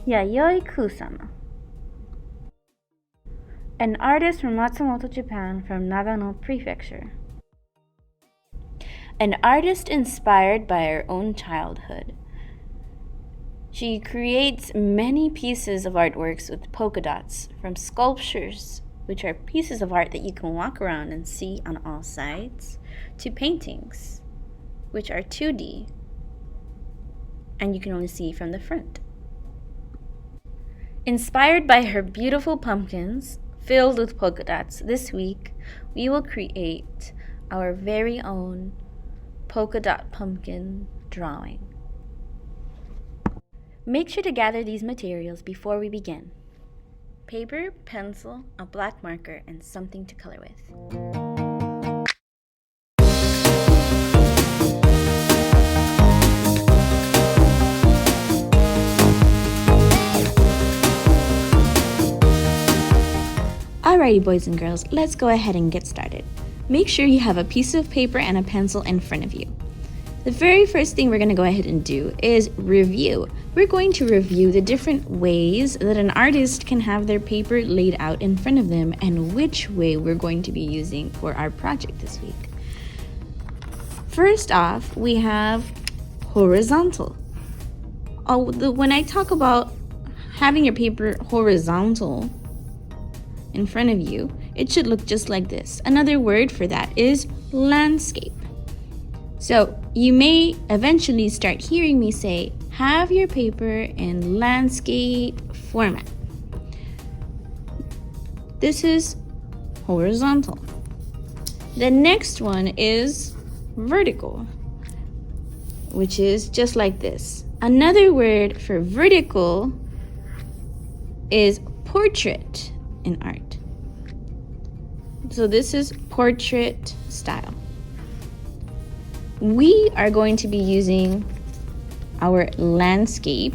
Yayoi Kusama, an artist from Matsumoto, Japan, from Nagano Prefecture. An artist inspired by her own childhood. She creates many pieces of artworks with polka dots, from sculptures, which are pieces of art that you can walk around and see on all sides, to paintings, which are 2D, and you can only see from the front. Inspired by her beautiful pumpkins filled with polka dots, this week we will create our very own polka dot pumpkin drawing. Make sure to gather these materials before we begin. Paper, pencil, a black marker, and something to color with. Alrighty, boys and girls, let's go ahead and get started. Make sure you have a piece of paper and a pencil in front of you. The very first thing we're going to go ahead and do is review. We're going to review the different ways that an artist can have their paper laid out in front of them and which way we're going to be using for our project this week. First off, we have horizontal. When I talk about having your paper horizontal in front of you, it should look just like this. Another word for that is landscape. So you may eventually start hearing me say, have your paper in landscape format. This is horizontal. The next one is vertical, which is just like this. Another word for vertical is portrait in art. So this is portrait style. We are going to be using our landscape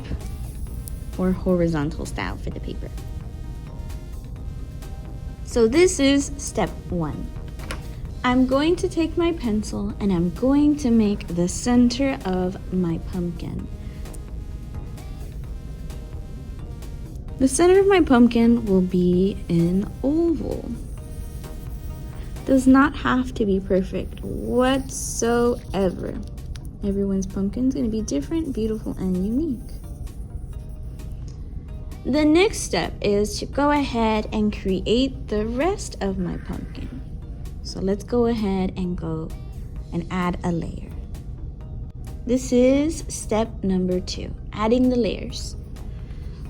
or horizontal style for the paper. So this is step 1. I'm going to take my pencil and I'm going to make the center of my pumpkin. The center of my pumpkin will be an oval. Does not have to be perfect whatsoever. Everyone's pumpkin is going to be different, beautiful, and unique. The next step is to go ahead and create the rest of my pumpkin. So let's go ahead and go and add a layer. This is step number 2, adding the layers.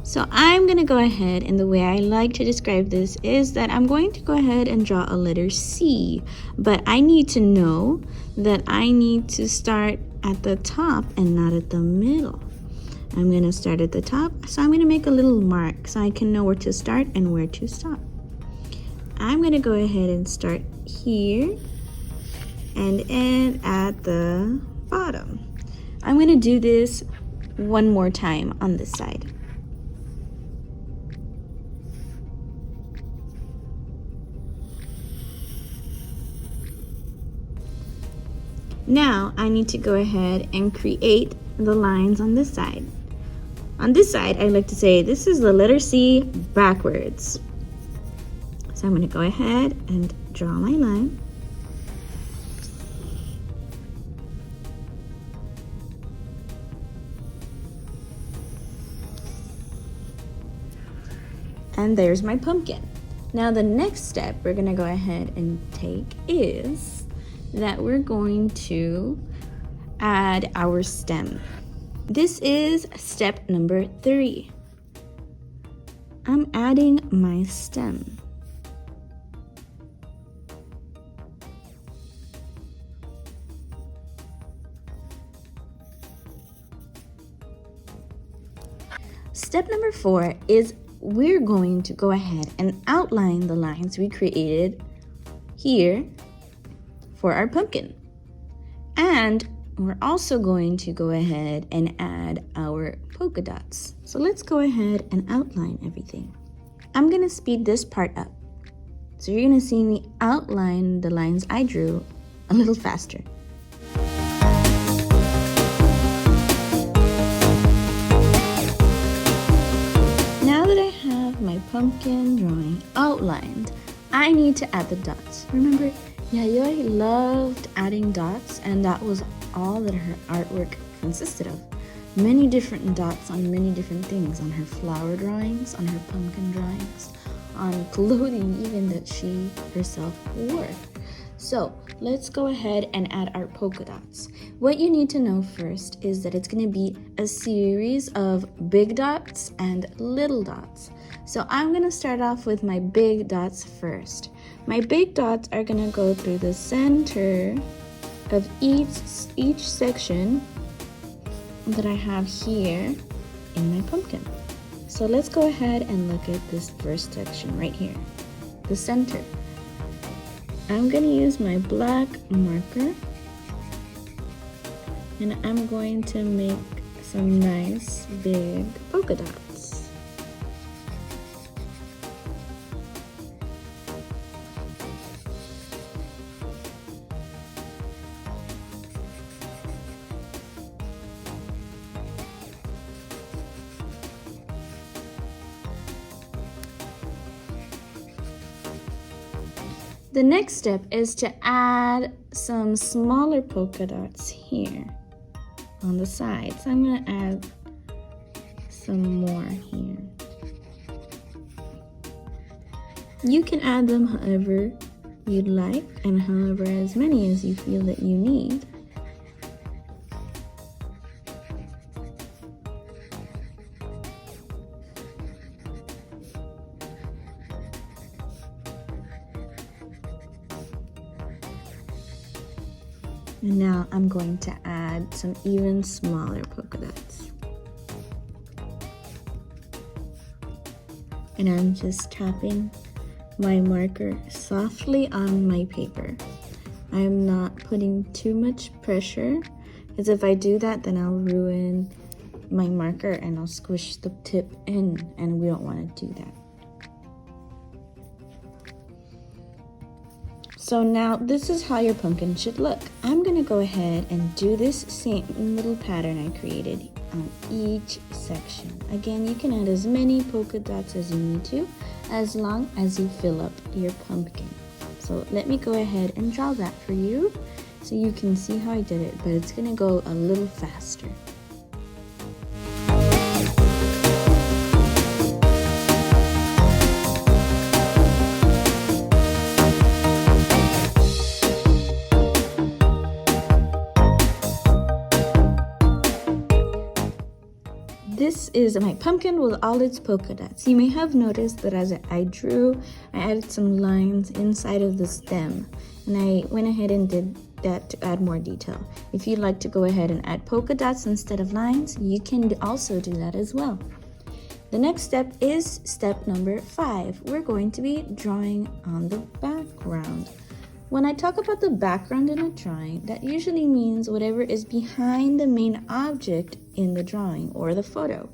So I'm going to go ahead, and the way I like to describe this is that I'm going to go ahead and draw a letter C, but I need to know that I need to start at the top and not at the middle. I'm going to start at the top, so I'm going to make a little mark so I can know where to start and where to stop. I'm going to go ahead and start here and end at the bottom. I'm going to do this one more time on this side. Now I need to go ahead and create the lines on this side. On this side, I like to say this is the letter C backwards. So I'm going to go ahead and draw my line. And there's my pumpkin. Now the next step we're going to go ahead and take is that we're going to add our stem. This is step number 3. I'm adding my stem. Step number 4 is we're going to go ahead and outline the lines we created here for our pumpkin. And we're also going to go ahead and add our polka dots. So let's go ahead and outline everything. I'm going to speed this part up. So you're going to see me outline the lines I drew a little faster. pumpkin drawing outlined, I need to add the dots. Remember, Yayoi loved adding dots, and that was all that her artwork consisted of. Many different dots on many different things, on her flower drawings, on her pumpkin drawings, on clothing even that she herself wore. So let's go ahead and add our polka dots. What you need to know first is that it's going to be a series of big dots and little dots. So I'm going to start off with my big dots first. My big dots are going to go through the center of each section that I have here in my pumpkin. So let's go ahead and look at this first section right here, the center. I'm going to use my black marker, and I'm going to make some nice big polka dots. The next step is to add some smaller polka dots here on the sides. I'm going to add some more here. You can add them however you'd like and however as many as you feel that you need. And now I'm going to add some even smaller polka dots. And I'm just tapping my marker softly on my paper. I'm not putting too much pressure, because if I do that, then I'll ruin my marker and I'll squish the tip in, and we don't want to do that. So now this is how your pumpkin should look. I'm gonna go ahead and do this same little pattern I created on each section. Again, you can add as many polka dots as you need to, as long as you fill up your pumpkin. So let me go ahead and draw that for you so you can see how I did it, but it's gonna go a little faster. This is my pumpkin with all its polka dots. You may have noticed that as I drew, I added some lines inside of the stem, and I went ahead and did that to add more detail. If you'd like to go ahead and add polka dots instead of lines, you can also do that as well. The next step is step number 5. We're going to be drawing on the background. When I talk about the background in a drawing, that usually means whatever is behind the main object in the drawing or the photo.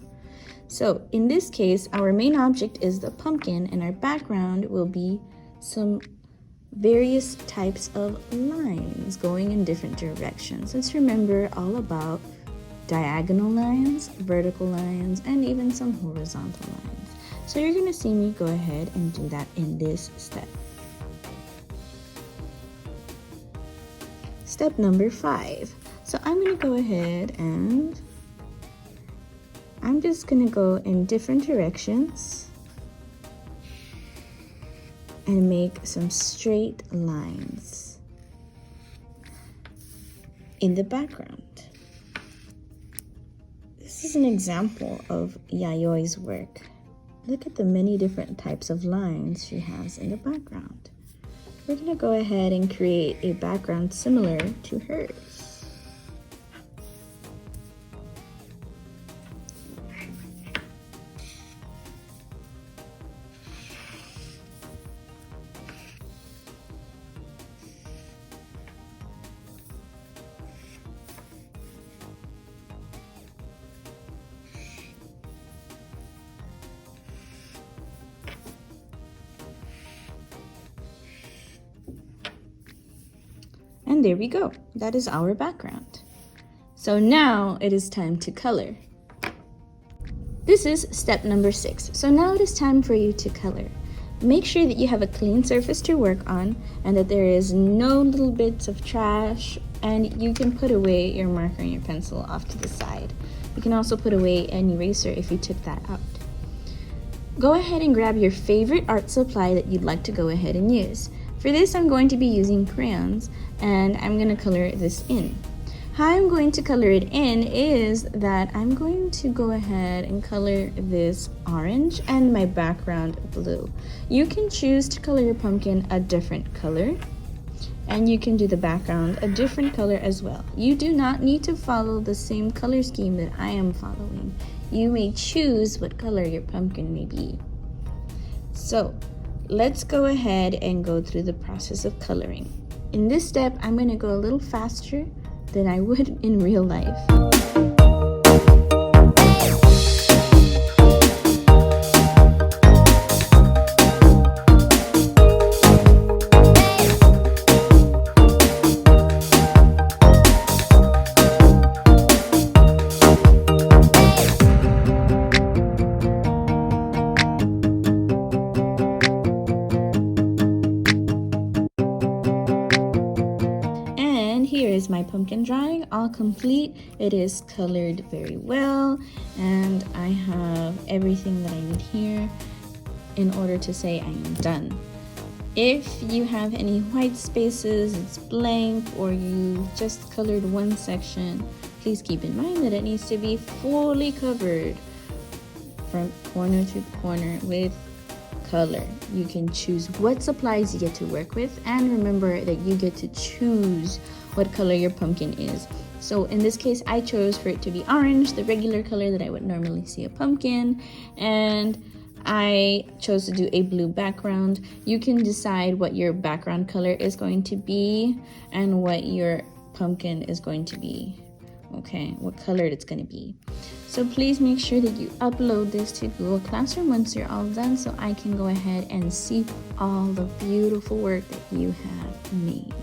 So in this case, our main object is the pumpkin, and our background will be some various types of lines going in different directions. Let's remember all about diagonal lines, vertical lines, and even some horizontal lines. So you're going to see me go ahead and do that in this step. Step number 5. So I'm going to go ahead and I'm just going to go in different directions and make some straight lines in the background. This is an example of Yayoi's work. Look at the many different types of lines she has in the background. We're going to go ahead and create a background similar to hers. And there we go. That is our background. So now it is time to color. This is step number 6. So now it is time for you to color. Make sure that you have a clean surface to work on and that there is no little bits of trash, and you can put away your marker and your pencil off to the side. You can also put away an eraser if you took that out. Go ahead and grab your favorite art supply that you'd like to go ahead and use. For this, I'm going to be using crayons, and I'm going to color this in. How I'm going to color it in is that I'm going to go ahead and color this orange and my background blue. You can choose to color your pumpkin a different color, and you can do the background a different color as well. You do not need to follow the same color scheme that I am following. You may choose what color your pumpkin may be. So let's go ahead and go through the process of coloring. In this step, I'm going to go a little faster than I would in real life. Here is my pumpkin drawing, all complete. It is colored very well, and I have everything that I need here in order to say I am done. If you have any white spaces, it's blank, or you just colored one section, please keep in mind that it needs to be fully covered from corner to corner with color. You can choose what supplies you get to work with, and remember that you get to choose what color your pumpkin is. So in this case, I chose for it to be orange, the regular color that I would normally see a pumpkin, and I chose to do a blue background. You can decide what your background color is going to be and what your pumpkin is going to be. Okay, what color it's going to be. So please make sure that you upload this to Google Classroom once you're all done, so I can go ahead and see all the beautiful work that you have made.